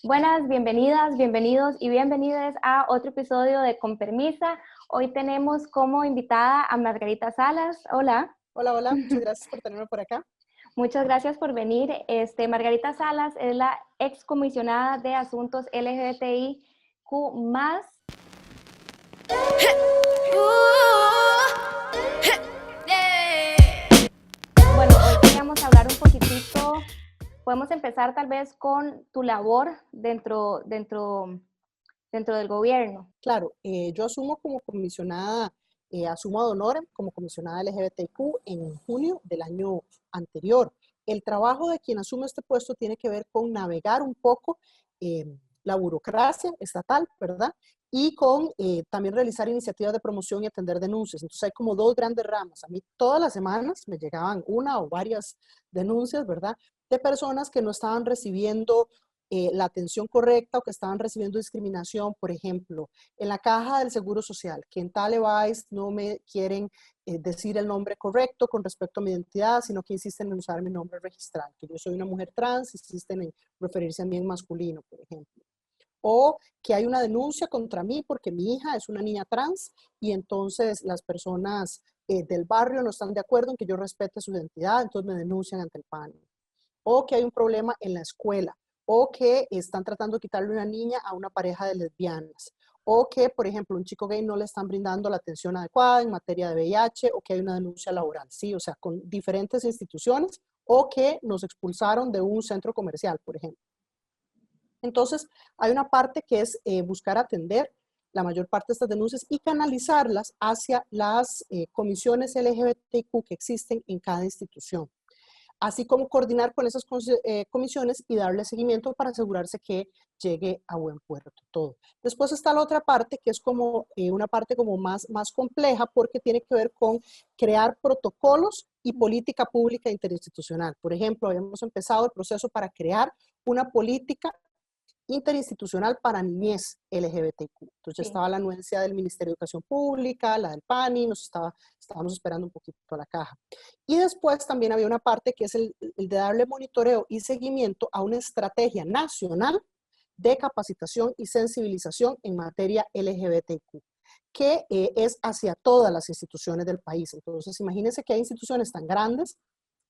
Buenas, bienvenidas, bienvenidos y bienvenidas a otro episodio de Con Permisa. Hoy tenemos como invitada a Margarita Salas. Hola. Hola, hola, muchas gracias por tenerme por acá. Muchas gracias por venir. Margarita Salas es la excomisionada de Asuntos LGBTIQ+. Bueno, hoy queríamos hablar un poquitito, podemos empezar tal vez con tu labor dentro del gobierno. Claro, yo asumo como comisionada, asumo ad honorem como comisionada LGBTQ en junio del año anterior. El trabajo de quien asume este puesto tiene que ver con navegar un poco la burocracia estatal, ¿verdad? Y con también realizar iniciativas de promoción y atender denuncias. Entonces hay como dos grandes ramas. A mí todas las semanas me llegaban una o varias denuncias, ¿verdad? De personas que no estaban recibiendo la atención correcta o que estaban recibiendo discriminación, por ejemplo, en la caja del Seguro Social, que en Talevais no me quieren decir el nombre correcto con respecto a mi identidad, sino que insisten en usar mi nombre registral, que yo soy una mujer trans, insisten en referirse a mí en masculino, por ejemplo. O que hay una denuncia contra mí porque mi hija es una niña trans y entonces las personas del barrio no están de acuerdo en que yo respete su identidad, entonces me denuncian ante el PAN. O que hay un problema en la escuela, o que están tratando de quitarle una niña a una pareja de lesbianas, o que, por ejemplo, un chico gay no le están brindando la atención adecuada en materia de VIH, o que hay una denuncia laboral, ¿sí? O sea, con diferentes instituciones, o que nos expulsaron de un centro comercial, por ejemplo. Entonces, hay una parte que es buscar atender la mayor parte de estas denuncias y canalizarlas hacia las comisiones LGBTQ que existen en cada institución, así como coordinar con esas comisiones y darle seguimiento para asegurarse que llegue a buen puerto todo. Después está la otra parte, que es como una parte como más compleja, porque tiene que ver con crear protocolos y política pública interinstitucional. Por ejemplo, habíamos empezado el proceso para crear una política interinstitucional para niñez LGBTQ. Entonces Sí. estaba la anuencia del Ministerio de Educación Pública, la del PANI, estábamos esperando un poquito a la caja. Y después también había una parte que es el de darle monitoreo y seguimiento a una estrategia nacional de capacitación y sensibilización en materia LGBTQ, que es hacia todas las instituciones del país. Entonces, imagínense que hay instituciones tan grandes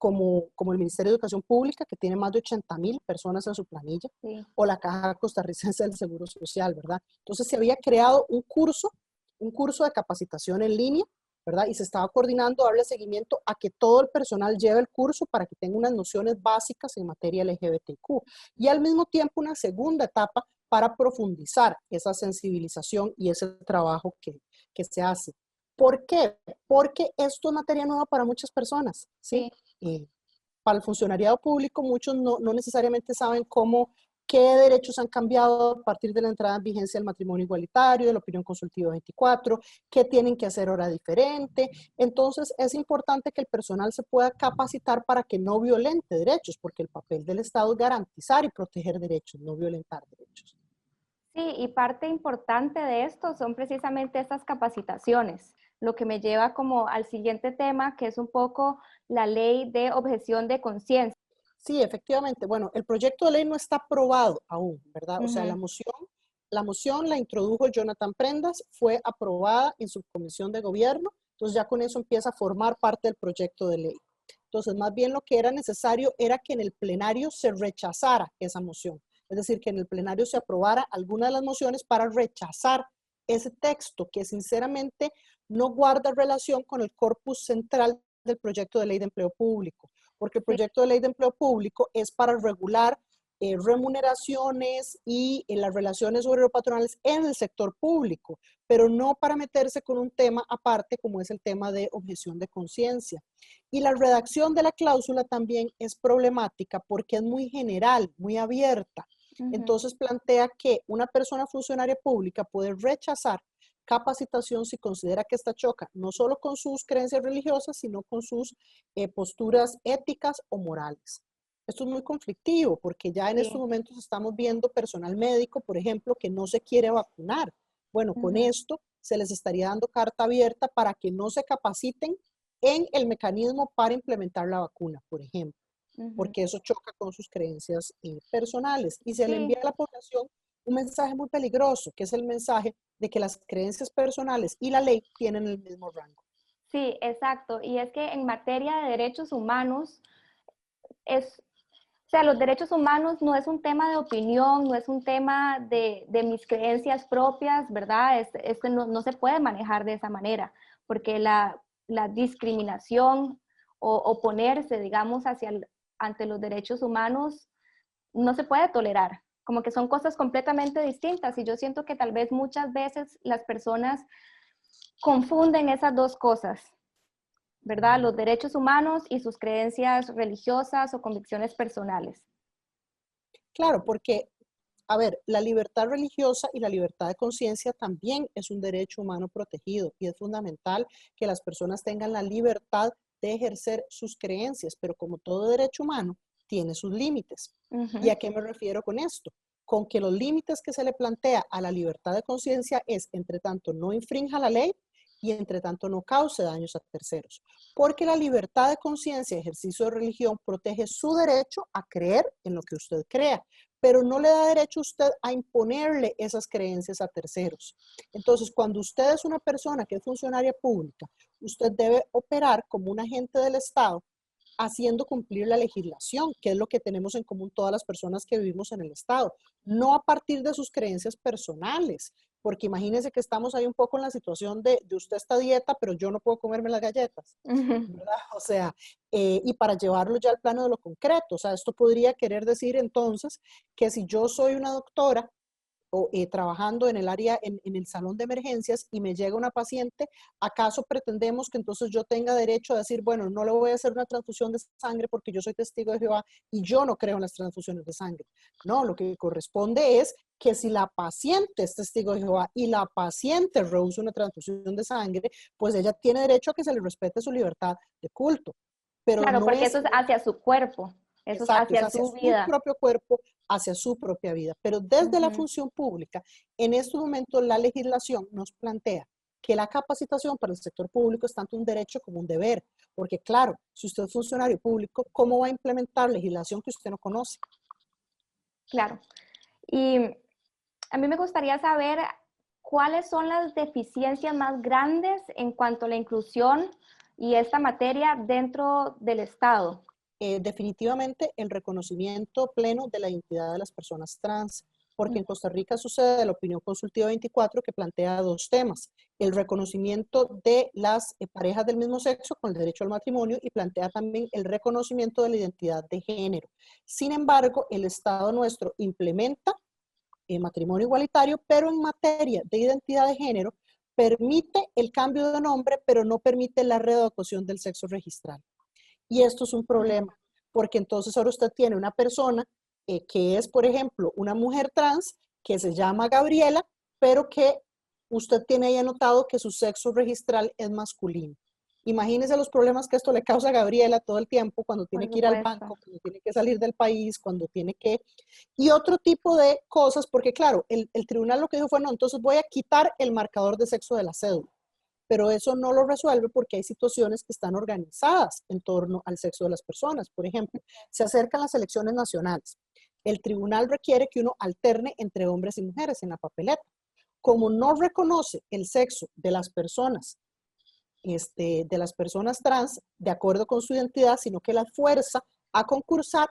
como el Ministerio de Educación Pública, que tiene más de 80,000 personas en su planilla, Sí. o la Caja Costarricense del Seguro Social, ¿verdad? Entonces se había creado un curso de capacitación en línea, ¿verdad? Y se estaba coordinando, darle seguimiento a que todo el personal lleve el curso para que tenga unas nociones básicas en materia LGBTQ. Y al mismo tiempo una segunda etapa para profundizar esa sensibilización y ese trabajo que se hace. ¿Por qué? Porque esto es materia nueva para muchas personas, ¿sí? Sí. Para el funcionariado público, muchos no necesariamente saben qué derechos han cambiado a partir de la entrada en vigencia del matrimonio igualitario, de la opinión consultiva 24, qué tienen que hacer ahora diferente. Entonces, es importante que el personal se pueda capacitar para que no violente derechos, porque el papel del Estado es garantizar y proteger derechos, no violentar derechos. Sí, y parte importante de esto son precisamente estas capacitaciones, lo que me lleva como al siguiente tema, que es un poco la ley de objeción de conciencia. Sí, efectivamente. Bueno, el proyecto de ley no está aprobado aún, ¿verdad? O sea, Ujú. la moción la introdujo Jonathan Prendas, fue aprobada en subcomisión de gobierno, entonces ya con eso empieza a formar parte del proyecto de ley. Entonces, más bien lo que era necesario era que en el plenario se rechazara esa moción, es decir, que en el plenario se aprobara alguna de las mociones para rechazar ese texto que sinceramente no guarda relación con el corpus central del proyecto de ley de empleo público, porque el Sí. proyecto de ley de empleo público es para regular remuneraciones y las relaciones obrero-patronales en el sector público, pero no para meterse con un tema aparte como es el tema de objeción de conciencia. Y la redacción de la cláusula también es problemática porque es muy general, muy abierta. Ujú. Entonces plantea que una persona funcionaria pública puede rechazar capacitación si considera que esta choca no solo con sus creencias religiosas, sino con sus posturas éticas o morales. Esto es muy conflictivo porque ya en estos Sí. momentos estamos viendo personal médico, por ejemplo, que no se quiere vacunar. Bueno, con Ujú. esto se les estaría dando carta abierta para que no se capaciten en el mecanismo para implementar la vacuna, por ejemplo. Ujú. porque eso choca con sus creencias personales. Y se le envía Sí, a la población un mensaje muy peligroso, que es el mensaje de que las creencias personales y la ley tienen el mismo rango. sí, exacto. Y es que en materia de derechos humanos, o sea, los derechos humanos no es un tema de opinión, no es un tema de mis creencias propias, ¿verdad? No se puede manejar de esa manera, porque la discriminación o oponerse, digamos, ante los derechos humanos no se puede tolerar. Como que son cosas completamente distintas y yo siento que tal vez muchas veces las personas confunden esas dos cosas, ¿verdad? Los derechos humanos y sus creencias religiosas o convicciones personales. Claro, porque, a ver, la libertad religiosa y la libertad de conciencia también es un derecho humano protegido y es fundamental que las personas tengan la libertad de ejercer sus creencias, pero como todo derecho humano, tiene sus límites. ¿Y Ujú. a qué me refiero con esto? Con que los límites que se le plantea a la libertad de conciencia es, entre tanto, no infrinja la ley y entre tanto no cause daños a terceros. Porque la libertad de conciencia y ejercicio de religión protege su derecho a creer en lo que usted crea, pero no le da derecho a usted a imponerle esas creencias a terceros. Entonces, cuando usted es una persona que es funcionaria pública, usted debe operar como un agente del Estado haciendo cumplir la legislación, que es lo que tenemos en común todas las personas que vivimos en el Estado, no a partir de sus creencias personales, porque imagínense que estamos ahí un poco en la situación de usted está dieta, pero yo no puedo comerme las galletas, Ujú. ¿verdad? O sea, y para llevarlo ya al plano de lo concreto, o sea, esto podría querer decir entonces que si yo soy una doctora o trabajando en el área, en el salón de emergencias y me llega una paciente, ¿acaso pretendemos que entonces yo tenga derecho a decir, bueno, no le voy a hacer una transfusión de sangre porque yo soy testigo de Jehová y yo no creo en las transfusiones de sangre? No, lo que corresponde es que si la paciente es testigo de Jehová y la paciente rehúsa una transfusión de sangre, pues ella tiene derecho a que se le respete su libertad de culto. Pero Claro, no porque es, eso es hacia su cuerpo, eso es exacto, es hacia hacia su su vida. propio cuerpo, hacia su propia vida. Pero desde la Ujú. función pública, en estos momentos la legislación nos plantea que la capacitación para el sector público es tanto un derecho como un deber, porque claro, si usted es funcionario público, ¿cómo va a implementar legislación que usted no conoce? Claro. Y a mí me gustaría saber cuáles son las deficiencias más grandes en cuanto a la inclusión y esta materia dentro del Estado. Definitivamente el reconocimiento pleno de la identidad de las personas trans, porque en Costa Rica sucede la opinión consultiva 24 que plantea dos temas, el reconocimiento de las parejas del mismo sexo con el derecho al matrimonio y plantea también el reconocimiento de la identidad de género. Sin embargo, el Estado nuestro implementa el matrimonio igualitario, pero en materia de identidad de género permite el cambio de nombre, pero no permite la readecuación del sexo registral. Y esto es un problema, porque entonces ahora usted tiene una persona que es, por ejemplo, una mujer trans que se llama Gabriela, pero que usted tiene ahí anotado que su sexo registral es masculino. Imagínese los problemas que esto le causa a Gabriela todo el tiempo, cuando tiene Por que ir al supuesto. banco, cuando tiene que salir del país, cuando tiene que... Y otro tipo de cosas, porque claro, el tribunal lo que dijo fue, no, entonces voy a quitar el marcador de sexo de la cédula, pero eso no lo resuelve porque hay situaciones que están organizadas en torno al sexo de las personas. Por ejemplo, se acercan las elecciones nacionales. El tribunal requiere que uno alterne entre hombres y mujeres en la papeleta. Como no reconoce el sexo de las personas trans de acuerdo con su identidad, sino que las fuerza a concursar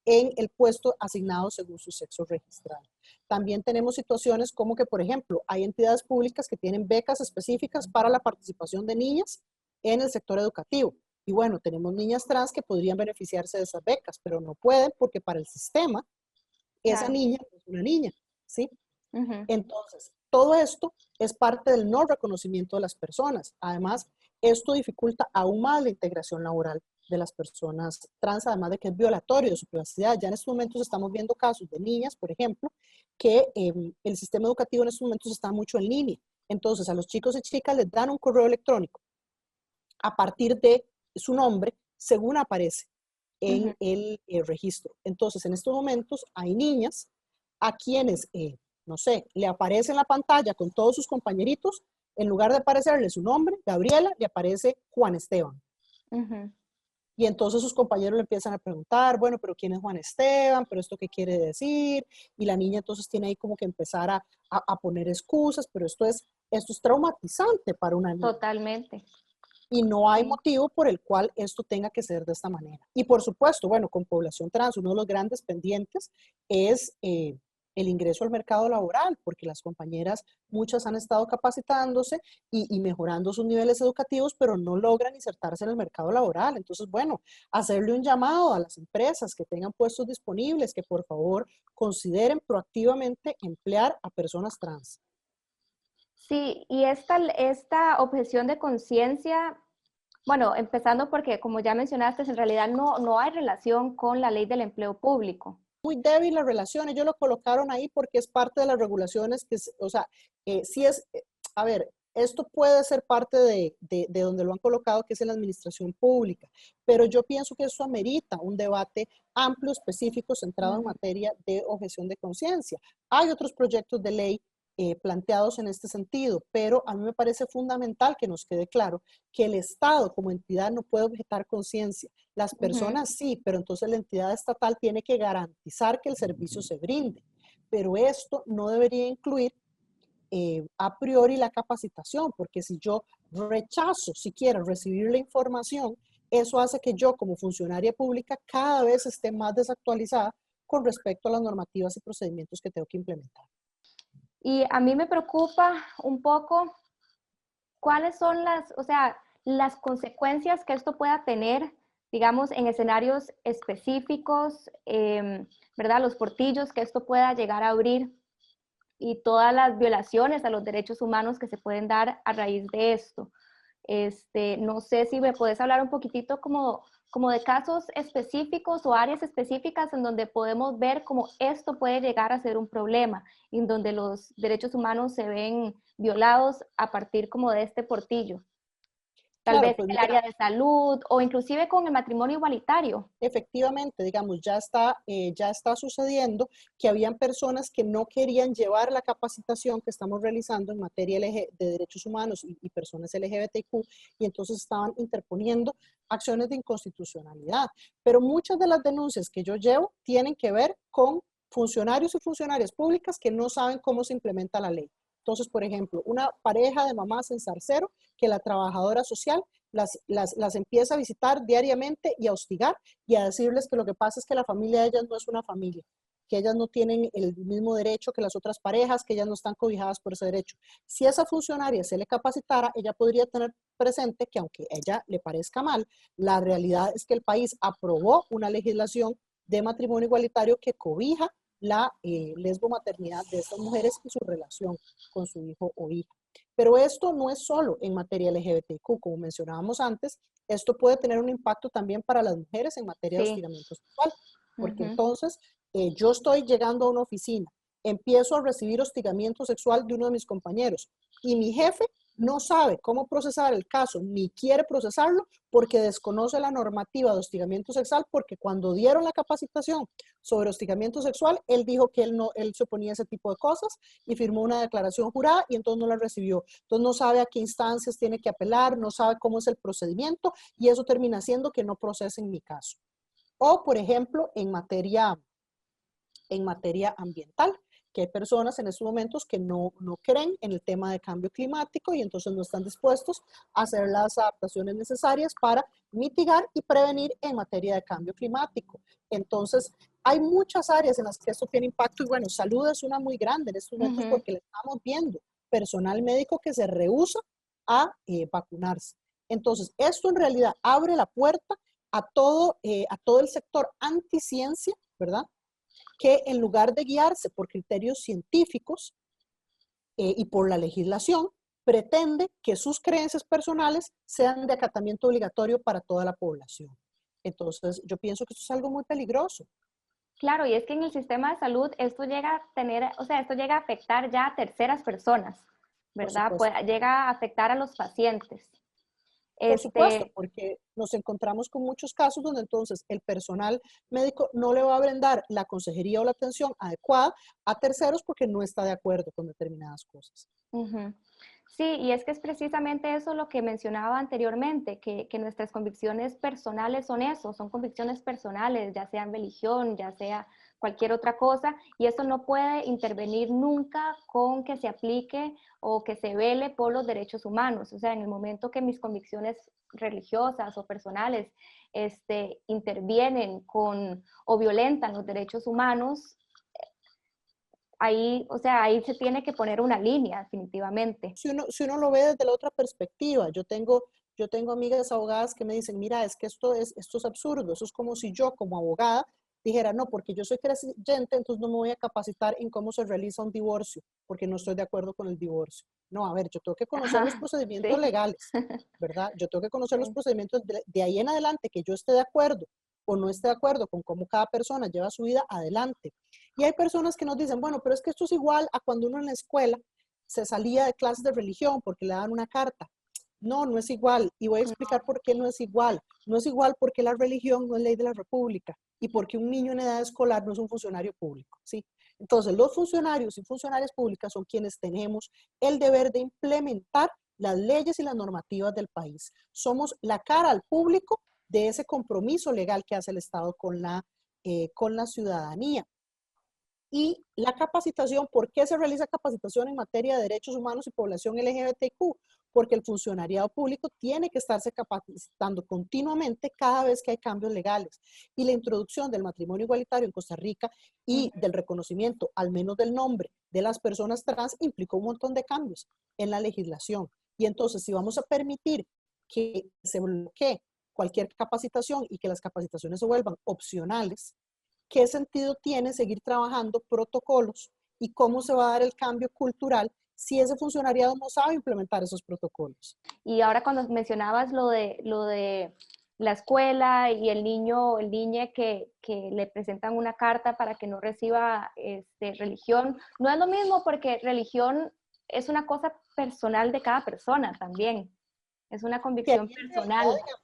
en el puesto asignado según su sexo registral. También tenemos situaciones como que, por ejemplo, hay entidades públicas que tienen becas específicas para la participación de niñas en el sector educativo. Y bueno, tenemos niñas trans que podrían beneficiarse de esas becas, pero no pueden porque para el sistema esa Claro. niña es una niña, ¿sí? Ujú. Entonces, todo esto es parte del no reconocimiento de las personas. Además, esto dificulta aún más la integración laboral de las personas trans, además de que es violatorio de su privacidad. Ya en estos momentos estamos viendo casos de niñas, por ejemplo, que el sistema educativo en estos momentos está mucho en línea. Entonces, a los chicos y chicas les dan un correo electrónico a partir de su nombre, según aparece en Ujú. el registro. Entonces, en estos momentos hay niñas a quienes, no sé, le aparece en la pantalla con todos sus compañeritos, en lugar de aparecerle su nombre, Gabriela, le aparece Juan Esteban. Ujú. Y entonces sus compañeros le empiezan a preguntar, bueno, pero ¿quién es Juan Esteban? ¿Pero esto qué quiere decir? Y la niña entonces tiene ahí como que empezar a poner excusas, pero esto es traumatizante para una niña. Totalmente. Y no hay Sí. motivo por el cual esto tenga que ser de esta manera. Y por supuesto, bueno, con población trans, uno de los grandes pendientes es el ingreso al mercado laboral, porque las compañeras, muchas han estado capacitándose y mejorando sus niveles educativos, pero no logran insertarse en el mercado laboral. Entonces, bueno, hacerle un llamado a las empresas que tengan puestos disponibles, que por favor consideren proactivamente emplear a personas trans. Sí, y esta objeción de conciencia, bueno, empezando porque, como ya mencionaste, en realidad no hay relación con la ley del empleo público. Muy débil la relación, ellos lo colocaron ahí porque es parte de las regulaciones o sea, sí es, a ver, esto puede ser parte de donde lo han colocado, que es en la administración pública, pero yo pienso que eso amerita un debate amplio, específico, centrado en Ujú. materia de objeción de conciencia. Hay otros proyectos de ley planteados en este sentido, pero a mí me parece fundamental que nos quede claro que el Estado como entidad no puede objetar conciencia. Las Ujú. personas sí, pero entonces la entidad estatal tiene que garantizar que el servicio se brinde. Pero esto no debería incluir a priori la capacitación, porque si yo rechazo siquiera recibir la información, eso hace que yo como funcionaria pública cada vez esté más desactualizada con respecto a las normativas y procedimientos que tengo que implementar. Y a mí me preocupa un poco cuáles son o sea, las consecuencias que esto pueda tener, digamos, en escenarios específicos, ¿verdad? Los portillos que esto pueda llegar a abrir y todas las violaciones a los derechos humanos que se pueden dar a raíz de esto. No sé si me puedes hablar un poquitito como de casos específicos o áreas específicas en donde podemos ver cómo esto puede llegar a ser un problema, en donde los derechos humanos se ven violados a partir como de este portillo. Tal Claro, vez pues en el área mira, de salud o inclusive con el matrimonio igualitario. efectivamente, digamos, ya está sucediendo que habían personas que no querían llevar la capacitación que estamos realizando en materia de derechos humanos y personas LGBTQ, y entonces estaban interponiendo acciones de inconstitucionalidad. Pero muchas de las denuncias que yo llevo tienen que ver con funcionarios y funcionarias públicas que no saben cómo se implementa la ley. Entonces, por ejemplo, una pareja de mamás en Zarcero que la trabajadora social las empieza a visitar diariamente y a hostigar y a decirles que lo que pasa es que la familia de ellas no es una familia, que ellas no tienen el mismo derecho que las otras parejas, que ellas no están cobijadas por ese derecho. Si esa funcionaria se le capacitara, ella podría tener presente que aunque a ella le parezca mal, la realidad es que el país aprobó una legislación de matrimonio igualitario que cobija la lesbomaternidad de estas mujeres y su relación con su hijo o hija. Pero esto no es solo en materia LGBTQ, como mencionábamos antes, esto puede tener un impacto también para las mujeres en materia de Sí. hostigamiento sexual, porque Ujú. entonces yo estoy llegando a una oficina, empiezo a recibir hostigamiento sexual de uno de mis compañeros y mi jefe no sabe cómo procesar el caso, ni quiere procesarlo porque desconoce la normativa de hostigamiento sexual, porque cuando dieron la capacitación sobre hostigamiento sexual, él dijo que él se oponía a ese tipo de cosas y firmó una declaración jurada y entonces no la recibió. Entonces no sabe a qué instancias tiene que apelar, no sabe cómo es el procedimiento y eso termina haciendo que no procesen mi caso. O, por ejemplo, en materia ambiental, que hay personas en estos momentos que no creen en el tema de cambio climático y entonces no están dispuestos a hacer las adaptaciones necesarias para mitigar y prevenir en materia de cambio climático. Entonces, hay muchas áreas en las que esto tiene impacto y bueno, salud es una muy grande en estos momentos Ujú. porque le estamos viendo personal médico que se rehúsa a vacunarse. Entonces, esto en realidad abre la puerta a todo el sector anticiencia, ¿verdad? Que en lugar de guiarse por criterios científicos y por la legislación, pretende que sus creencias personales sean de acatamiento obligatorio para toda la población. Entonces, yo pienso que esto es algo muy peligroso. Claro, y es que en el sistema de salud esto llega a tener, o sea, esto llega a afectar ya a terceras personas, Por ¿verdad? Pues supuesto. llega a afectar a los pacientes. Por supuesto, Este, porque nos encontramos con muchos casos donde entonces el personal médico no le va a brindar la consejería o la atención adecuada a terceros porque no está de acuerdo con determinadas cosas. ujú. Sí, y es que es precisamente eso lo que mencionaba anteriormente, que nuestras convicciones personales son eso, son convicciones personales, ya sea en religión, ya sea cualquier otra cosa, y eso no puede intervenir nunca con que se aplique o que se vele por los derechos humanos. O sea, en el momento que mis convicciones religiosas o personales intervienen con o violentan los derechos humanos, ahí, o sea, ahí se tiene que poner una línea definitivamente. Si uno lo ve desde la otra perspectiva, yo tengo amigas abogadas que me dicen, mira, es que esto es absurdo, eso es como si yo como abogada dijera, no, porque yo soy creyente, entonces no me voy a capacitar en cómo se realiza un divorcio, porque no estoy de acuerdo con el divorcio. No, a ver, yo tengo que conocer los Ajá, procedimientos sí, legales, ¿verdad? Yo tengo que conocer los sí. procedimientos de ahí en adelante, que yo esté de acuerdo o no esté de acuerdo con cómo cada persona lleva su vida adelante. Y hay personas que nos dicen, bueno, pero es que esto es igual a cuando uno en la escuela se salía de clases de religión porque le daban una carta. No, no es igual. Y voy a explicar por qué no es igual. No es igual porque la religión no es ley de la República y porque un niño en edad escolar no es un funcionario público, ¿sí? Entonces, los funcionarios y funcionarias públicas son quienes tenemos el deber de implementar las leyes y las normativas del país. Somos la cara al público de ese compromiso legal que hace el Estado con la ciudadanía. Y la capacitación, ¿por qué se realiza capacitación en materia de derechos humanos y población LGBTQ? Porque el funcionariado público tiene que estarse capacitando continuamente cada vez que hay cambios legales. Y la introducción del matrimonio igualitario en Costa Rica y del reconocimiento, al menos del nombre, de las personas trans, implicó un montón de cambios en la legislación. Y entonces, si vamos a permitir que se bloquee cualquier capacitación y que las capacitaciones se vuelvan opcionales, ¿qué sentido tiene seguir trabajando protocolos y cómo se va a dar el cambio cultural si ese funcionariado no sabe implementar esos protocolos? Y ahora cuando mencionabas lo de la escuela y el niño, el niñe que le presentan una carta para que no reciba religión, no es lo mismo porque religión es una cosa personal de cada persona también, es una Que ahí convicción en realidad, personal. digamos,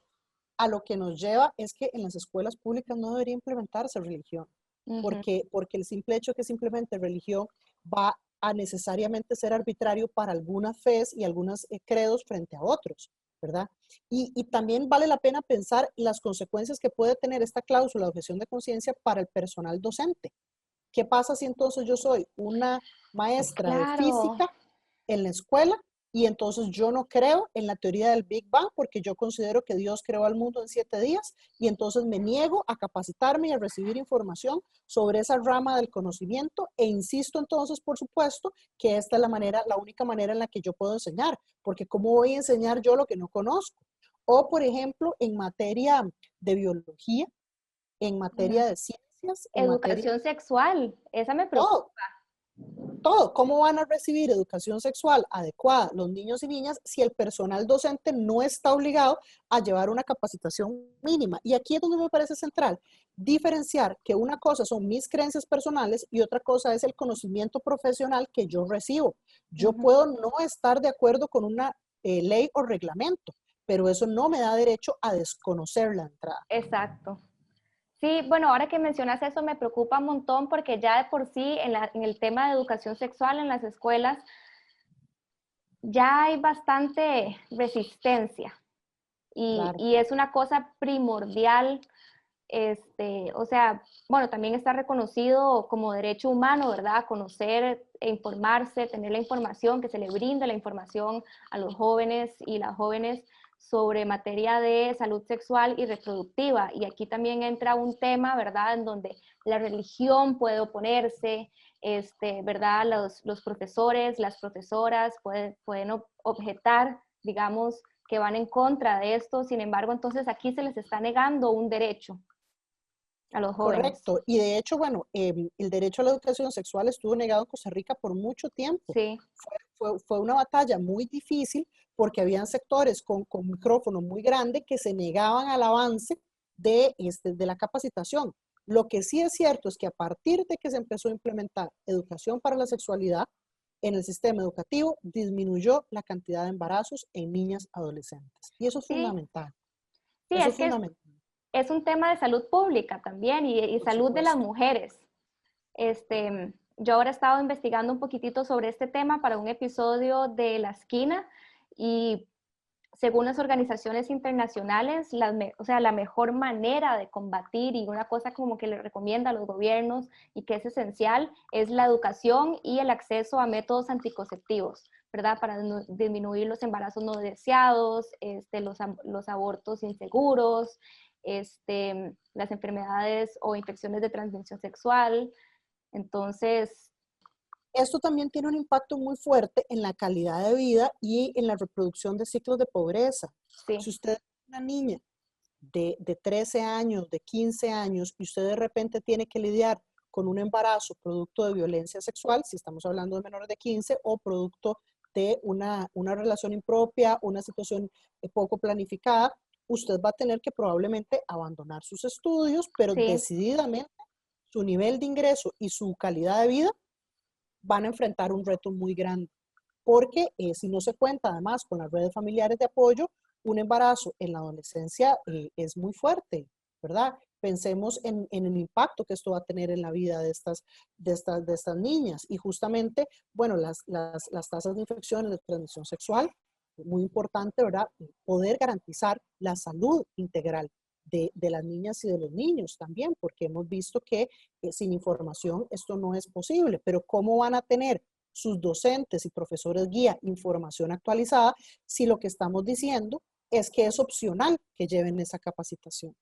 a lo que nos lleva es que en las escuelas públicas no debería implementarse religión, Ujú. porque el simple hecho que simplemente religión va a necesariamente ser arbitrario para algunas fes y algunos credos frente a otros, ¿verdad? Y también vale la pena pensar las consecuencias que puede tener esta cláusula de objeción de conciencia para el personal docente. ¿Qué pasa si entonces yo soy una maestra de Claro, física en la escuela y entonces yo no creo en la teoría del Big Bang porque yo considero que Dios creó al mundo en 7 días y entonces me niego a capacitarme y a recibir información sobre esa rama del conocimiento e insisto entonces, por supuesto, que esta es la única manera en la que yo puedo enseñar, porque ¿cómo voy a enseñar yo lo que no conozco? O, por ejemplo, en materia de biología, en materia de ciencias, en materia educación sexual, esa me todo, preocupa. todo. ¿Cómo van a recibir educación sexual adecuada los niños y niñas si el personal docente no está obligado a llevar una capacitación mínima? Y aquí es donde me parece central diferenciar que una cosa son mis creencias personales y otra cosa es el conocimiento profesional que yo recibo. Yo Ujú. puedo no estar de acuerdo con una ley o reglamento, pero eso no me da derecho a desconocer la entrada. Exacto. Sí, bueno, ahora que mencionas eso me preocupa un montón porque ya de por sí en el tema de educación sexual en las escuelas ya hay bastante resistencia Claro. y es una cosa primordial, o sea, bueno, también está reconocido como derecho humano, ¿verdad? Conocer e informarse, tener la información, que se le brinde la información a los jóvenes y las jóvenes sobre materia de salud sexual y reproductiva. Y aquí también entra un tema, ¿verdad?, en donde la religión puede oponerse, ¿verdad? Los profesores, las profesoras pueden objetar, digamos, que van en contra de esto. Sin embargo, entonces aquí se les está negando un derecho a los jóvenes. Correcto. Y de hecho, bueno, el derecho a la educación sexual estuvo negado en Costa Rica por mucho tiempo. Sí, Fue una batalla muy difícil porque habían sectores con micrófono muy grande que se negaban al avance de la capacitación. Lo que sí es cierto es que a partir de que se empezó a implementar educación para la sexualidad en el sistema educativo, disminuyó la cantidad de embarazos en niñas adolescentes. Y eso es sí, fundamental. sí, Eso es es que fundamental, es un tema de salud pública también y por salud de las supuesto. mujeres. Este, yo ahora he estado investigando un poquitito sobre este tema para un episodio de La Esquina y según las organizaciones internacionales, o sea, la mejor manera de combatir y una cosa como que le recomienda a los gobiernos y que es esencial es la educación y el acceso a métodos anticonceptivos, ¿verdad? Para disminuir los embarazos no deseados, los abortos inseguros, las enfermedades o infecciones de transmisión sexual. Entonces, Esto también tiene un impacto muy fuerte en la calidad de vida y en la reproducción de ciclos de pobreza. sí, Si usted es una niña de 13 años, de 15 años, y usted de repente tiene que lidiar con un embarazo producto de violencia sexual, si estamos hablando de menores de 15, o producto de una relación impropia, una situación poco planificada, usted va a tener que probablemente abandonar sus estudios, pero sí. decididamente su nivel de ingreso y su calidad de vida van a enfrentar un reto muy grande. Porque si no se cuenta además con las redes familiares de apoyo, un embarazo en la adolescencia es muy fuerte, ¿verdad? Pensemos en el impacto que esto va a tener en la vida de estas niñas. Y justamente, bueno, las tasas de infecciones de transmisión sexual, muy importante, ¿verdad? Poder garantizar la salud integral de las niñas y de los niños también, porque hemos visto que sin información esto no es posible. Pero ¿cómo van a tener sus docentes y profesores guía información actualizada si lo que estamos diciendo es que es opcional que lleven esa capacitación?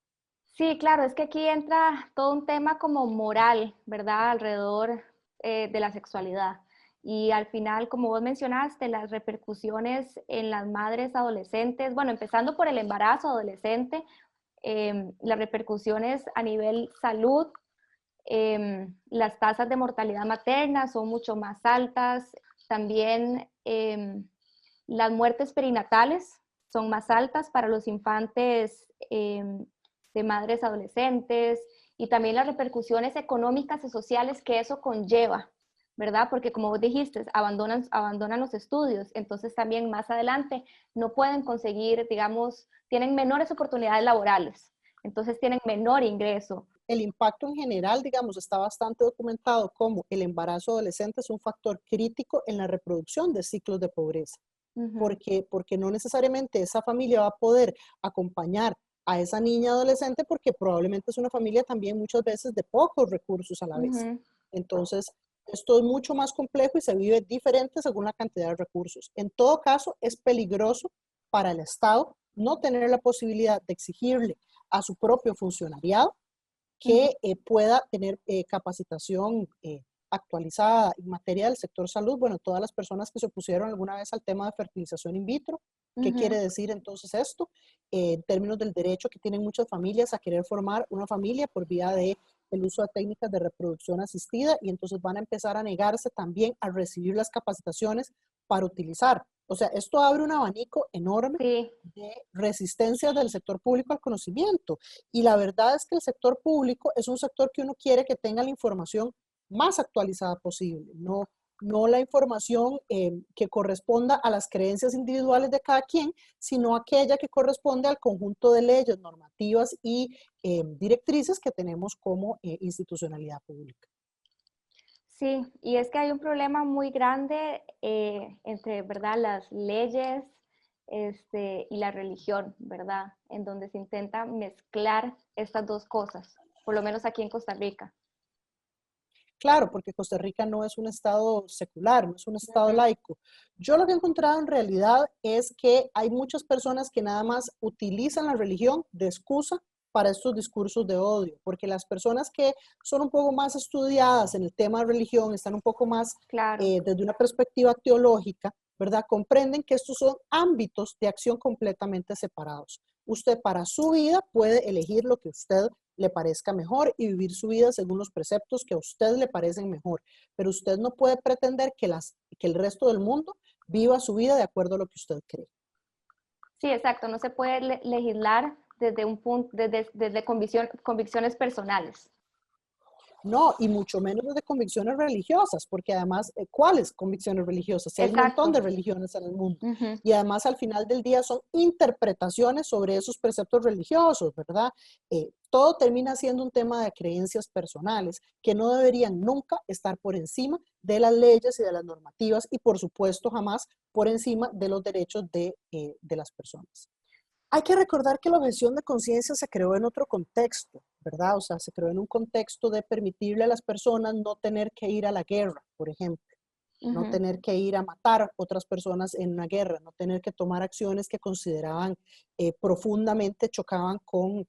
Sí, claro, es que aquí entra todo un tema como moral, ¿verdad? Alrededor de la sexualidad. Y al final, como vos mencionaste, las repercusiones en las madres adolescentes, bueno, empezando por el embarazo adolescente, las repercusiones a nivel salud, las tasas de mortalidad materna son mucho más altas, también las muertes perinatales son más altas para los infantes de madres adolescentes y también las repercusiones económicas y sociales que eso conlleva, ¿verdad? Porque como vos dijiste, abandonan los estudios, entonces también más adelante no pueden conseguir, digamos, tienen menores oportunidades laborales, entonces tienen menor ingreso. El impacto en general, digamos, está bastante documentado como el embarazo adolescente es un factor crítico en la reproducción de ciclos de pobreza. Uh -huh. Porque no necesariamente esa familia va a poder acompañar a esa niña adolescente porque probablemente es una familia también muchas veces de pocos recursos a la Uh vez. -huh. Entonces, esto es mucho más complejo y se vive diferente según la cantidad de recursos. En todo caso, es peligroso para el Estado no tener la posibilidad de exigirle a su propio funcionariado Uh -huh. que pueda tener capacitación actualizada en materia del sector salud. Bueno, todas las personas que se opusieron alguna vez al tema de fertilización in vitro, Uh ¿qué -huh. quiere decir entonces esto? En términos del derecho que tienen muchas familias a querer formar una familia por vía de el uso de técnicas de reproducción asistida, y entonces van a empezar a negarse también a recibir las capacitaciones para utilizar. O sea, esto abre un abanico enorme Sí. de resistencia del sector público al conocimiento. Y la verdad es que el sector público es un sector que uno quiere que tenga la información más actualizada posible, no la información que corresponda a las creencias individuales de cada quien, sino aquella que corresponde al conjunto de leyes, normativas y directrices que tenemos como institucionalidad pública. Sí, y es que hay un problema muy grande entre, ¿verdad?, las leyes y la religión, ¿verdad? En donde se intenta mezclar estas dos cosas, por lo menos aquí en Costa Rica. Claro, porque Costa Rica no es un estado secular, no es un Uh estado -huh. laico. Yo lo que he encontrado en realidad es que hay muchas personas que nada más utilizan la religión de excusa para estos discursos de odio, porque las personas que son un poco más estudiadas en el tema de religión, están un poco más Claro. desde una perspectiva teológica, ¿verdad? Comprenden que estos son ámbitos de acción completamente separados. Usted para su vida puede elegir lo que usted le parezca mejor y vivir su vida según los preceptos que a usted le parecen mejor. Pero usted no puede pretender que el resto del mundo viva su vida de acuerdo a lo que usted cree. Sí, exacto. No se puede legislar desde un punto, desde convicciones personales. No, y mucho menos desde convicciones religiosas, porque además, ¿cuáles convicciones religiosas? Si hay un montón Exacto. de religiones en el mundo. Ujú. Y además al final del día son interpretaciones sobre esos preceptos religiosos, ¿verdad? Todo termina siendo un tema de creencias personales que no deberían nunca estar por encima de las leyes y de las normativas y por supuesto jamás por encima de los derechos de las personas. Hay que recordar que la objeción de conciencia se creó en otro contexto, ¿verdad? O sea, se creó en un contexto de permitirle a las personas no tener que ir a la guerra, por ejemplo, no Ujú. tener que ir a matar otras personas en una guerra, no tener que tomar acciones que consideraban profundamente chocaban con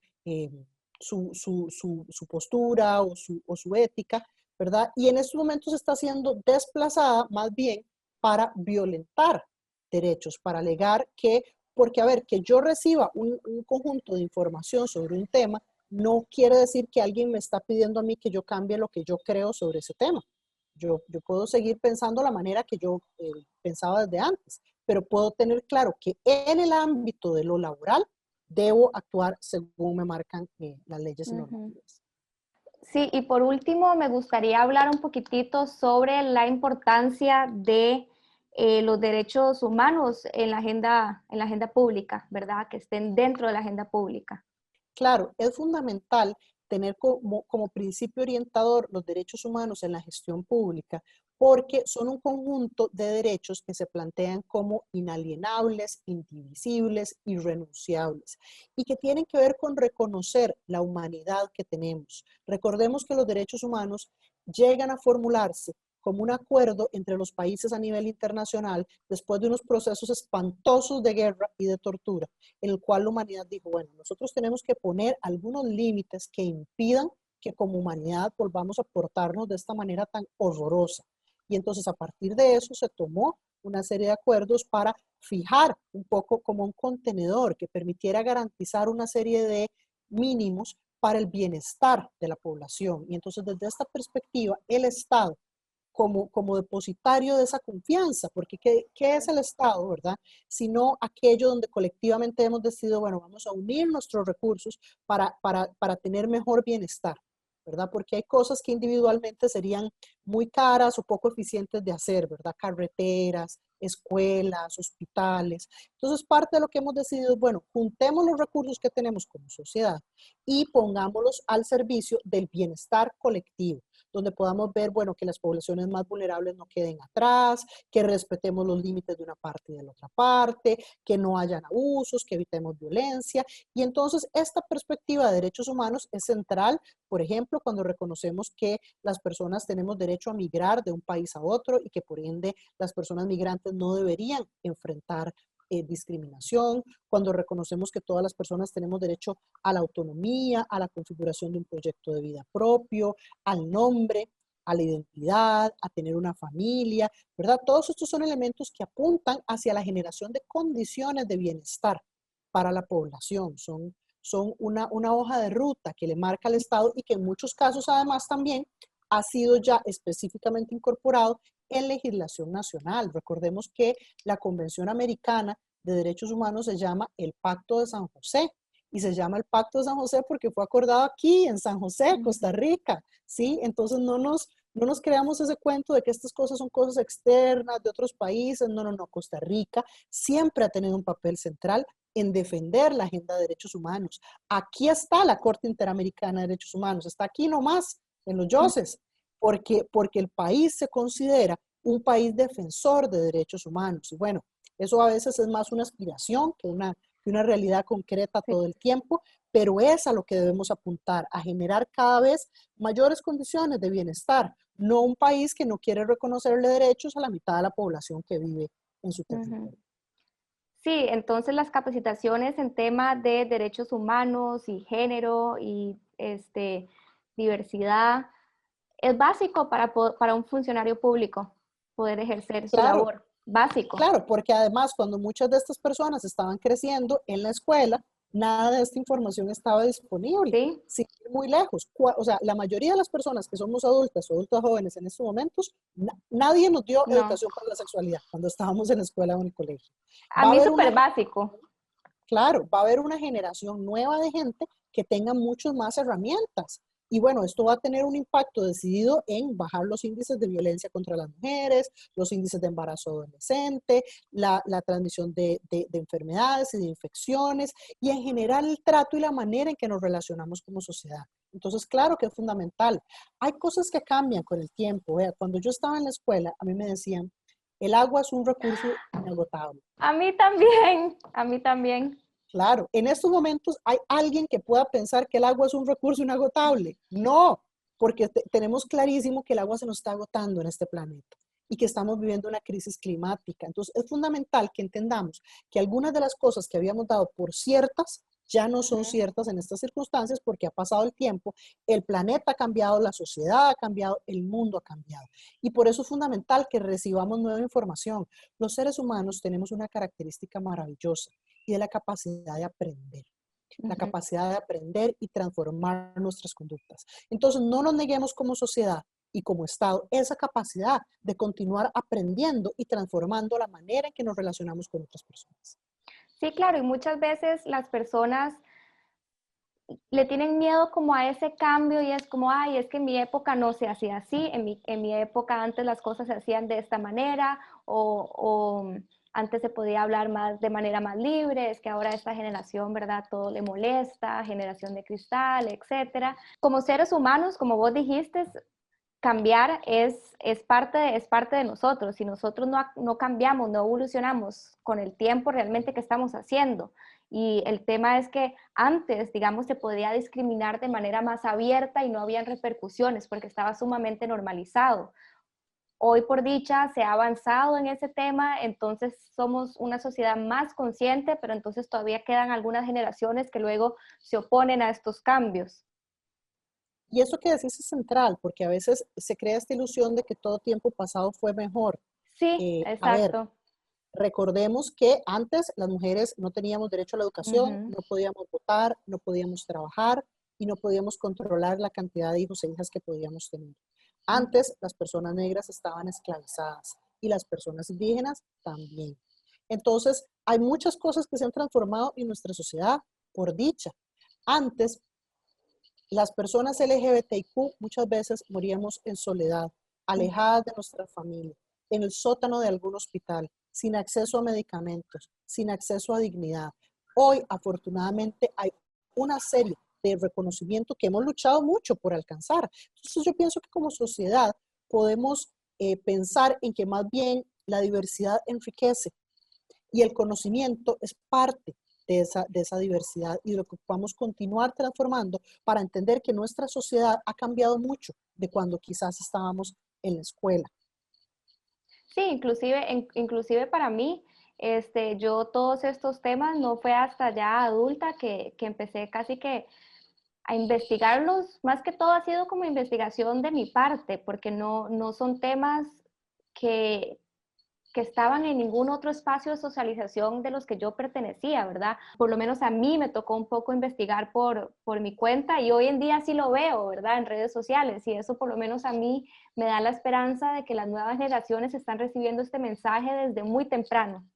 su postura o su ética, ¿verdad? Y en estos momentos está siendo desplazada más bien para violentar derechos, para alegar que, porque a ver, que yo reciba un conjunto de información sobre un tema, no quiere decir que alguien me está pidiendo a mí que yo cambie lo que yo creo sobre ese tema. Yo puedo seguir pensando la manera que yo pensaba desde antes, pero puedo tener claro que en el ámbito de lo laboral debo actuar según me marcan las leyes y Ujú. normativas. Sí, y por último me gustaría hablar un poquitito sobre la importancia de los derechos humanos en la agenda pública, ¿verdad? Que estén dentro de la agenda pública. Claro, es fundamental tener como principio orientador los derechos humanos en la gestión pública porque son un conjunto de derechos que se plantean como inalienables, indivisibles, irrenunciables y que tienen que ver con reconocer la humanidad que tenemos. Recordemos que los derechos humanos llegan a formularse como un acuerdo entre los países a nivel internacional después de unos procesos espantosos de guerra y de tortura en el cual la humanidad dijo, bueno, nosotros tenemos que poner algunos límites que impidan que como humanidad volvamos a portarnos de esta manera tan horrorosa. Y entonces a partir de eso se tomó una serie de acuerdos para fijar un poco como un contenedor que permitiera garantizar una serie de mínimos para el bienestar de la población. Y entonces desde esta perspectiva, el Estado como depositario de esa confianza, porque ¿qué es el Estado, verdad? Sino aquello donde colectivamente hemos decidido, bueno, vamos a unir nuestros recursos para tener mejor bienestar, ¿verdad? Porque hay cosas que individualmente serían muy caras o poco eficientes de hacer, ¿verdad? Carreteras, escuelas, hospitales. Entonces, parte de lo que hemos decidido es, bueno, juntemos los recursos que tenemos como sociedad y pongámoslos al servicio del bienestar colectivo donde podamos ver, bueno, que las poblaciones más vulnerables no queden atrás, que respetemos los límites de una parte y de la otra parte, que no hayan abusos, que evitemos violencia. Y entonces esta perspectiva de derechos humanos es central, por ejemplo, cuando reconocemos que las personas tenemos derecho a migrar de un país a otro y que por ende las personas migrantes no deberían enfrentar discriminación, cuando reconocemos que todas las personas tenemos derecho a la autonomía, a la configuración de un proyecto de vida propio, al nombre, a la identidad, a tener una familia, ¿verdad? Todos estos son elementos que apuntan hacia la generación de condiciones de bienestar para la población. Son una hoja de ruta que le marca al Estado y que en muchos casos además también ha sido ya específicamente incorporado en legislación nacional. Recordemos que la Convención Americana de Derechos Humanos se llama el Pacto de San José y se llama el Pacto de San José porque fue acordado aquí en San José, Costa Rica, ¿sí? Entonces no nos creamos ese cuento de que estas cosas son cosas externas de otros países, no, Costa Rica siempre ha tenido un papel central en defender la agenda de derechos humanos. Aquí está la Corte Interamericana de Derechos Humanos, está aquí nomás, en los Yoses, porque el país se considera un país defensor de derechos humanos. Y bueno, eso a veces es más una aspiración que una realidad concreta Sí. todo el tiempo, pero es a lo que debemos apuntar, a generar cada vez mayores condiciones de bienestar, no un país que no quiere reconocerle derechos a la mitad de la población que vive en su Ujú. territorio. Sí, entonces las capacitaciones en tema de derechos humanos y género y diversidad es básico para un funcionario público poder ejercer su Claro, labor. Básico. claro, porque además cuando muchas de estas personas estaban creciendo en la escuela, nada de esta información estaba disponible. ¿Sí? Sin ir muy lejos. O sea, la mayoría de las personas que somos adultas o adultos jóvenes en estos momentos, nadie nos dio No. educación para la sexualidad cuando estábamos en la escuela o en el colegio. A Va a mí haber una, súper básico. claro, va a haber una generación nueva de gente que tenga muchas más herramientas Y bueno, esto va a tener un impacto decidido en bajar los índices de violencia contra las mujeres, los índices de embarazo adolescente, la transmisión de enfermedades y de infecciones, y en general el trato y la manera en que nos relacionamos como sociedad. Entonces, claro que es fundamental. Hay cosas que cambian con el tiempo. Vea, cuando yo estaba en la escuela, a mí me decían, el agua es un recurso inagotable. A mí también, a mí también. Claro, en estos momentos hay alguien que pueda pensar que el agua es un recurso inagotable. No, porque tenemos clarísimo que el agua se nos está agotando en este planeta y que estamos viviendo una crisis climática. Entonces, es fundamental que entendamos que algunas de las cosas que habíamos dado por ciertas ya no son ciertas en estas circunstancias porque ha pasado el tiempo, el planeta ha cambiado, la sociedad ha cambiado, el mundo ha cambiado. Y por eso es fundamental que recibamos nueva información. Los seres humanos tenemos una característica maravillosa y de la capacidad de aprender. La capacidad de aprender y transformar nuestras conductas. Entonces, no nos neguemos como sociedad y como Estado esa capacidad de continuar aprendiendo y transformando la manera en que nos relacionamos con otras personas. Sí, claro, y muchas veces las personas le tienen miedo como a ese cambio y es como, ay, es que en mi época no se hacía así, en mi época antes las cosas se hacían de esta manera o antes se podía hablar más de manera más libre, es que ahora esta generación, ¿verdad? Todo le molesta, generación de cristal, etcétera. Como seres humanos, como vos dijiste, cambiar es parte de nosotros. Si nosotros no cambiamos, no evolucionamos con el tiempo realmente que estamos haciendo. Y el tema es que antes, digamos, se podía discriminar de manera más abierta y no habían repercusiones porque estaba sumamente normalizado. Hoy, por dicha, se ha avanzado en ese tema, entonces somos una sociedad más consciente, pero entonces todavía quedan algunas generaciones que luego se oponen a estos cambios. Y eso que decís es central, porque a veces se crea esta ilusión de que todo tiempo pasado fue mejor. Sí, A ver, exacto. recordemos que antes las mujeres no teníamos derecho a la educación, Ujú. no podíamos votar, no podíamos trabajar y no podíamos controlar la cantidad de hijos e hijas que podíamos tener. Antes las personas negras estaban esclavizadas y las personas indígenas también. Entonces, hay muchas cosas que se han transformado en nuestra sociedad por dicha. Antes, las personas LGBTIQ muchas veces moríamos en soledad, alejadas de nuestra familia, en el sótano de algún hospital, sin acceso a medicamentos, sin acceso a dignidad. Hoy, afortunadamente, hay una serie de reconocimiento que hemos luchado mucho por alcanzar. Entonces, yo pienso que como sociedad podemos pensar en que más bien la diversidad enriquece y el conocimiento es parte de esa diversidad y lo que podamos continuar transformando para entender que nuestra sociedad ha cambiado mucho de cuando quizás estábamos en la escuela. Sí, inclusive para mí, yo todos estos temas no fue hasta ya adulta que empecé casi que a investigarlos, más que todo ha sido como investigación de mi parte, porque no son temas que, que estaban en ningún otro espacio de socialización de los que yo pertenecía, ¿verdad? Por lo menos a mí me tocó un poco investigar por mi cuenta y hoy en día sí lo veo, ¿verdad? En redes sociales y eso por lo menos a mí me da la esperanza de que las nuevas generaciones están recibiendo este mensaje desde muy temprano.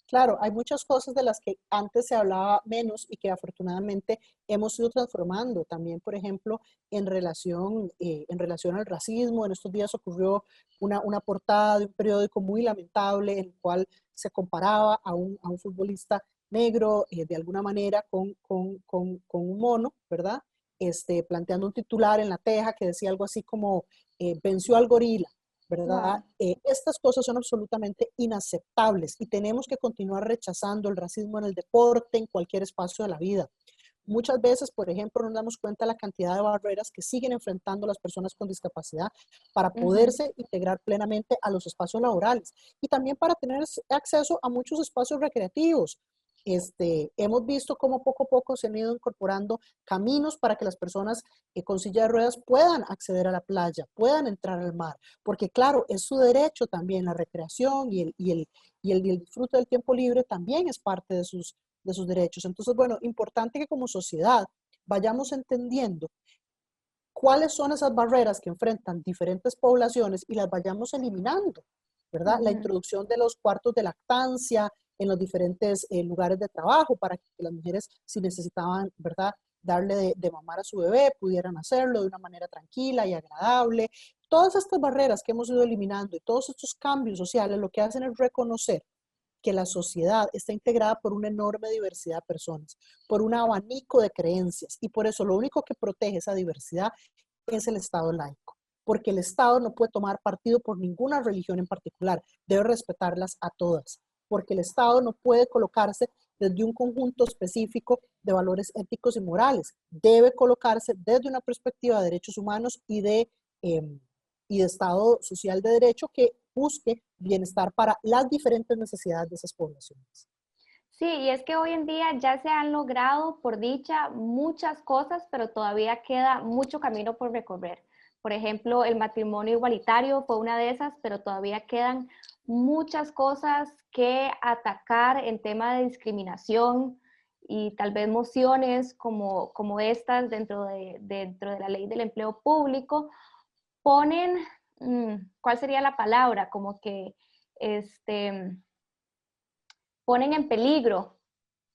Claro, hay muchas cosas de las que antes se hablaba menos y que afortunadamente hemos ido transformando. También, por ejemplo, en relación al racismo, en estos días ocurrió una portada de un periódico muy lamentable en el cual se comparaba a un futbolista negro de alguna manera con un mono, ¿verdad? Planteando un titular en la teja que decía algo así como venció al gorila. ¿Verdad? Wow. Estas cosas son absolutamente inaceptables y tenemos que continuar rechazando el racismo en el deporte, en cualquier espacio de la vida. Muchas veces, por ejemplo, nos damos cuenta de la cantidad de barreras que siguen enfrentando las personas con discapacidad para Ujú. poderse integrar plenamente a los espacios laborales y también para tener acceso a muchos espacios recreativos. Hemos visto cómo poco a poco se han ido incorporando caminos para que las personas con silla de ruedas puedan acceder a la playa, puedan entrar al mar, porque claro, es su derecho también la recreación y el disfrute del tiempo libre también es parte de sus derechos. Entonces, bueno, importante que como sociedad vayamos entendiendo cuáles son esas barreras que enfrentan diferentes poblaciones y las vayamos eliminando, ¿verdad? La Ujú. introducción de los cuartos de lactancia en los diferentes lugares de trabajo para que las mujeres, si necesitaban, ¿verdad? darle de mamar a su bebé, pudieran hacerlo de una manera tranquila y agradable. Todas estas barreras que hemos ido eliminando y todos estos cambios sociales lo que hacen es reconocer que la sociedad está integrada por una enorme diversidad de personas, por un abanico de creencias, y por eso lo único que protege esa diversidad es el Estado laico, porque el Estado no puede tomar partido por ninguna religión en particular, debe respetarlas a todas, porque el Estado no puede colocarse desde un conjunto específico de valores éticos y morales, debe colocarse desde una perspectiva de derechos humanos y de Estado social de derecho que busque bienestar para las diferentes necesidades de esas poblaciones. Sí, y es que hoy en día ya se han logrado, por dicha, muchas cosas, pero todavía queda mucho camino por recorrer. Por ejemplo, el matrimonio igualitario fue una de esas, pero todavía quedan muchas cosas que atacar en tema de discriminación y tal vez mociones como estas dentro de la ley del empleo público ponen, ¿cuál sería la palabra? Como que este, ponen en peligro,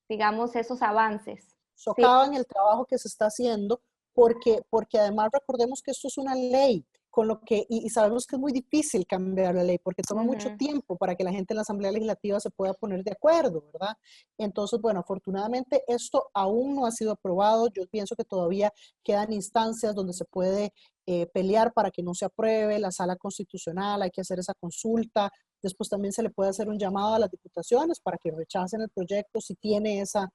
digamos, esos avances. Sí. Socavan el trabajo que se está haciendo porque además recordemos que esto es una ley, con lo que, y sabemos que es muy difícil cambiar la ley porque toma mucho tiempo para que la gente en la Asamblea Legislativa se pueda poner de acuerdo, ¿verdad? Entonces, bueno, afortunadamente esto aún no ha sido aprobado. Yo pienso que todavía quedan instancias donde se puede pelear para que no se apruebe, la sala constitucional, hay que hacer esa consulta. Después también se le puede hacer un llamado a las diputaciones para que rechacen el proyecto si tiene esa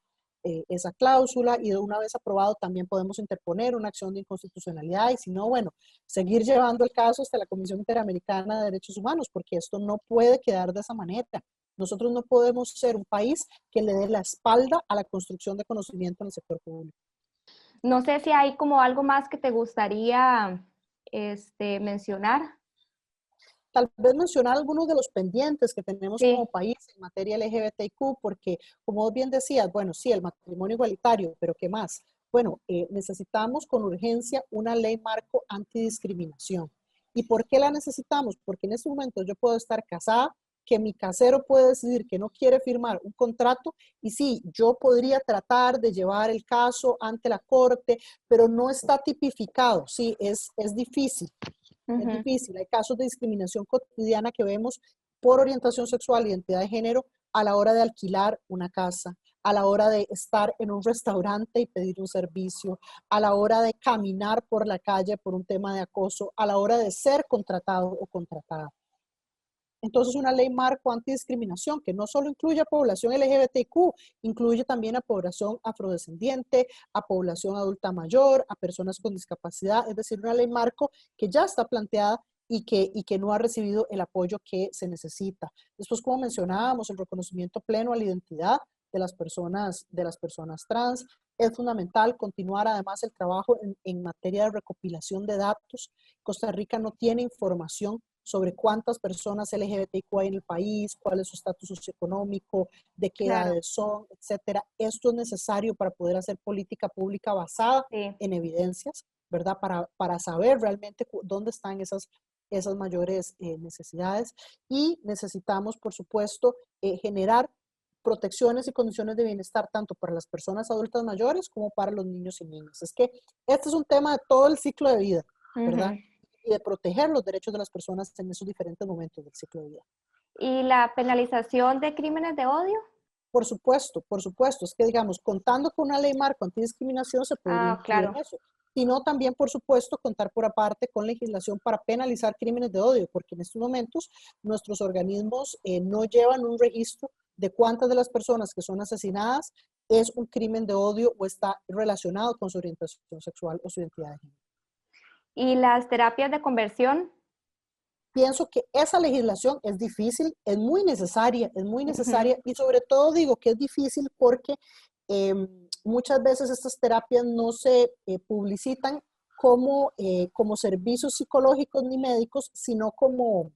cláusula, y de una vez aprobado también podemos interponer una acción de inconstitucionalidad, y si no, bueno, seguir llevando el caso hasta la Comisión Interamericana de Derechos Humanos, porque esto no puede quedar de esa manera. Nosotros no podemos ser un país que le dé la espalda a la construcción de conocimiento en el sector público. No sé si hay como algo más que te gustaría mencionar. Tal vez mencionar algunos de los pendientes que tenemos como Sí. país en materia LGBTQ, porque como vos bien decías, bueno, sí, el matrimonio igualitario, pero ¿qué más? Bueno, necesitamos con urgencia una ley marco antidiscriminación. ¿Y por qué la necesitamos? Porque en este momento yo puedo estar casada, que mi casero puede decidir que no quiere firmar un contrato, y sí, yo podría tratar de llevar el caso ante la corte, pero no está tipificado, sí, es difícil. Es difícil. Hay casos de discriminación cotidiana que vemos por orientación sexual, identidad de género, a la hora de alquilar una casa, a la hora de estar en un restaurante y pedir un servicio, a la hora de caminar por la calle por un tema de acoso, a la hora de ser contratado o contratada. Entonces, una ley marco antidiscriminación que no solo incluye a población LGBTQ, incluye también a población afrodescendiente, a población adulta mayor, a personas con discapacidad, es decir, una ley marco que ya está planteada y que no ha recibido el apoyo que se necesita. Después, como mencionábamos, el reconocimiento pleno a la identidad de las personas trans. Es fundamental continuar además el trabajo en materia de recopilación de datos. Costa Rica no tiene información sobre cuántas personas LGBTQ hay en el país, cuál es su estatus socioeconómico, de qué Claro. edades son, etcétera. Esto es necesario para poder hacer política pública basada Sí. en evidencias, ¿verdad? Para saber realmente dónde están esas mayores necesidades. Y necesitamos, por supuesto, generar protecciones y condiciones de bienestar tanto para las personas adultas mayores como para los niños y niñas. Es que este es un tema de todo el ciclo de vida, ¿verdad? Y de proteger los derechos de las personas en esos diferentes momentos del ciclo de vida. ¿Y la penalización de crímenes de odio? Por supuesto. Es que, digamos, contando con una ley marco antidiscriminación se podría Ah, incluir claro. en eso. Sino también, por supuesto, contar por aparte con legislación para penalizar crímenes de odio, porque en estos momentos nuestros organismos no llevan un registro de cuántas de las personas que son asesinadas es un crimen de odio o está relacionado con su orientación sexual o su identidad de género. ¿Y las terapias de conversión? Pienso que esa legislación es difícil, es muy necesaria, y sobre todo digo que es difícil porque muchas veces estas terapias no se publicitan como servicios psicológicos ni médicos, sino como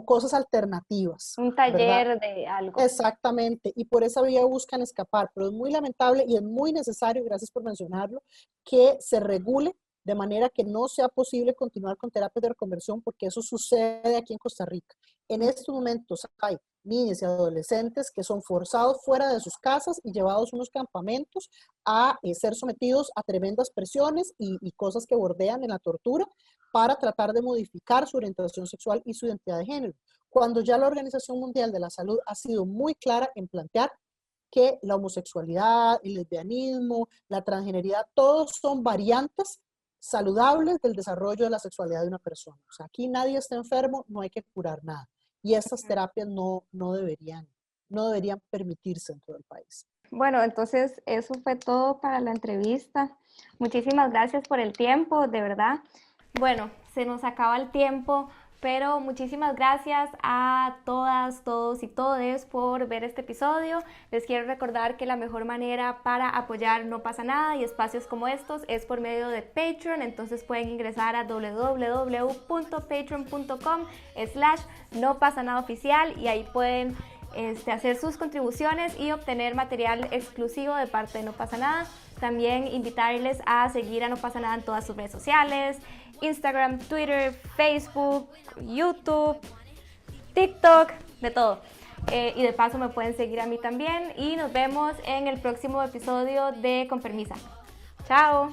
cosas alternativas, Un ¿verdad? taller de algo. Exactamente, y por esa vía buscan escapar, pero es muy lamentable y es muy necesario, gracias por mencionarlo, que se regule de manera que no sea posible continuar con terapias de reconversión, porque eso sucede aquí en Costa Rica. En estos momentos hay niñas y adolescentes que son forzados fuera de sus casas y llevados a unos campamentos a ser sometidos a tremendas presiones y cosas que bordean en la tortura para tratar de modificar su orientación sexual y su identidad de género. Cuando ya la Organización Mundial de la Salud ha sido muy clara en plantear que la homosexualidad, el lesbianismo, la transgeneridad, todos son variantes saludables del desarrollo de la sexualidad de una persona. O sea, aquí nadie está enfermo, no hay que curar nada. Y estas terapias no deberían permitirse dentro del país. Bueno, entonces eso fue todo para la entrevista. Muchísimas gracias por el tiempo, de verdad. Bueno, se nos acaba el tiempo, pero muchísimas gracias a todas, todos y todes por ver este episodio. Les quiero recordar que la mejor manera para apoyar No Pasa Nada y espacios como estos es por medio de Patreon. Entonces pueden ingresar a www.patreon.com/nopasanadaoficial y ahí pueden hacer sus contribuciones y obtener material exclusivo de parte de No Pasa Nada. También invitarles a seguir a No Pasa Nada en todas sus redes sociales: Instagram, Twitter, Facebook, YouTube, TikTok, de todo. Y de paso me pueden seguir a mí también y nos vemos en el próximo episodio de Con Permisa. ¡Chao!